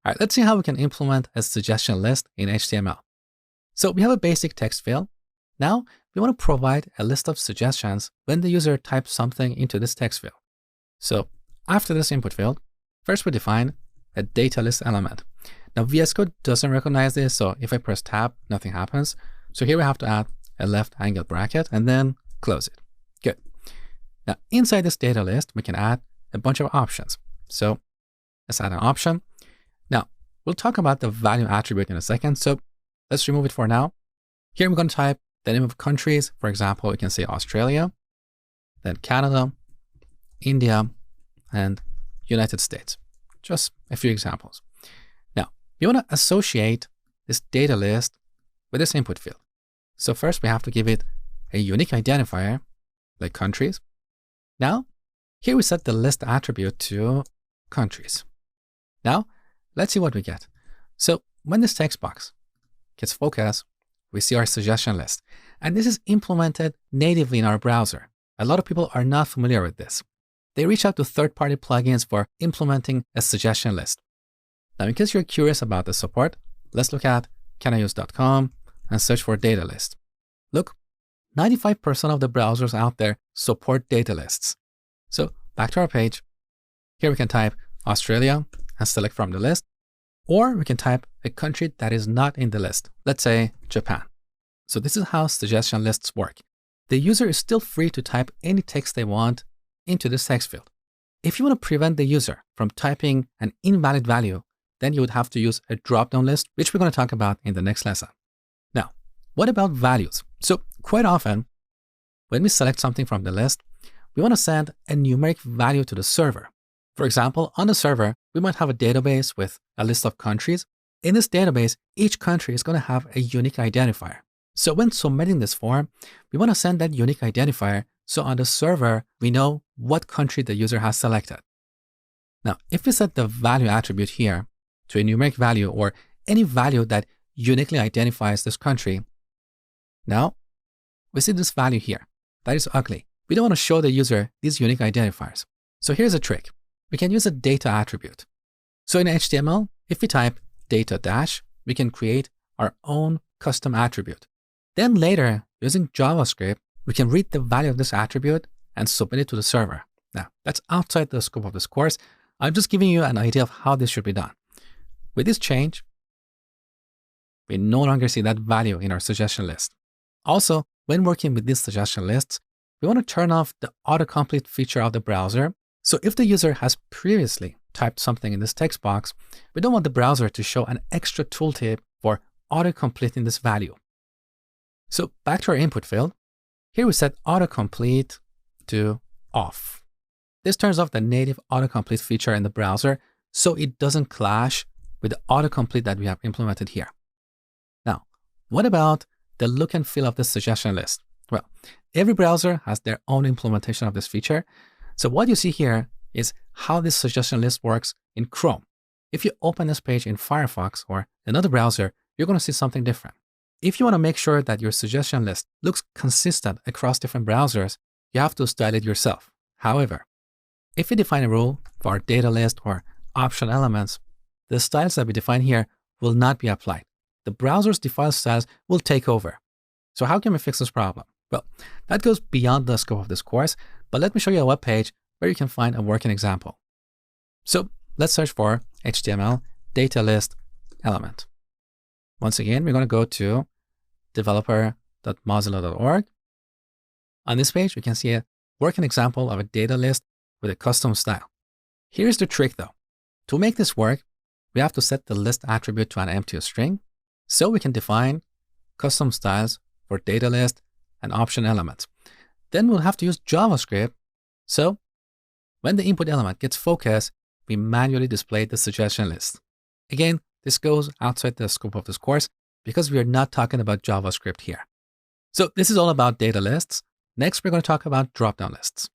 All right, let's see how we can implement a suggestion list in HTML. So we have a basic text field. Now we want to provide a list of suggestions when the user types something into this text field. So after this input field, first we define a data list element. Now VS Code doesn't recognize this, so if I press tab, nothing happens. So here we have to add a left angle bracket and then close it. Good. Now inside this data list, we can add a bunch of options. So let's add an option. Now we'll talk about the value attribute in a second, so let's remove it for now. Here we're going to type the name of countries. For example, we can say Australia, then Canada, India, and United States. Just a few examples. Now, we want to associate this data list with this input field. So first we have to give it a unique identifier, like countries. Now, here we set the list attribute to countries. Now, let's see what we get. So when this text box gets focused, we see our suggestion list. And this is implemented natively in our browser. A lot of people are not familiar with this. They reach out to third-party plugins for implementing a suggestion list. Now, in case you're curious about the support, let's look at caniuse.com and search for data list. Look, 95% of the browsers out there support data lists. So back to our page. Here we can type Australia and select from the list, or we can type a country that is not in the list. Let's say Japan. So this is how suggestion lists work. The user is still free to type any text they want into this text field. If you want to prevent the user from typing an invalid value, then you would have to use a drop-down list, which we're going to talk about in the next lesson. Now, what about values? So quite often, when we select something from the list, we want to send a numeric value to the server. For example, on the server, we might have a database with a list of countries. In this database, each country is going to have a unique identifier. So when submitting this form, we want to send that unique identifier so on the server, we know what country the user has selected. Now, if we set the value attribute here to a numeric value or any value that uniquely identifies this country, now we see this value here. That is ugly. We don't want to show the user these unique identifiers. So here's a trick. We can use a data attribute. So in HTML, if we type data dash, we can create our own custom attribute. Then later, using JavaScript, we can read the value of this attribute and submit it to the server. Now, that's outside the scope of this course. I'm just giving you an idea of how this should be done. With this change, we no longer see that value in our suggestion list. Also, when working with these suggestion lists, we want to turn off the autocomplete feature of the browser. So if the user has previously typed something in this text box, we don't want the browser to show an extra tooltip for autocompleting this value. So back to our input field. Here we set autocomplete to off. This turns off the native autocomplete feature in the browser so it doesn't clash with the autocomplete that we have implemented here. Now, what about the look and feel of this suggestion list? Well, every browser has their own implementation of this feature. So what you see here is how this suggestion list works in Chrome. If you open this page in Firefox or another browser, you're going to see something different. If you want to make sure that your suggestion list looks consistent across different browsers, you have to style it yourself. However, if we define a rule for our data list or option elements, the styles that we define here will not be applied. The browser's default styles will take over. So how can we fix this problem? Well, that goes beyond the scope of this course, but let me show you a web page where you can find a working example. So let's search for HTML data list element. Once again, we're going to go to developer.mozilla.org. On this page, we can see a working example of a data list with a custom style. Here's the trick though. To make this work, we have to set the list attribute to an empty string so we can define custom styles for data list and option elements. Then we'll have to use JavaScript. So when the input element gets focused, we manually display the suggestion list. Again, this goes outside the scope of this course because we are not talking about JavaScript here. So this is all about data lists. Next, we're going to talk about drop-down lists.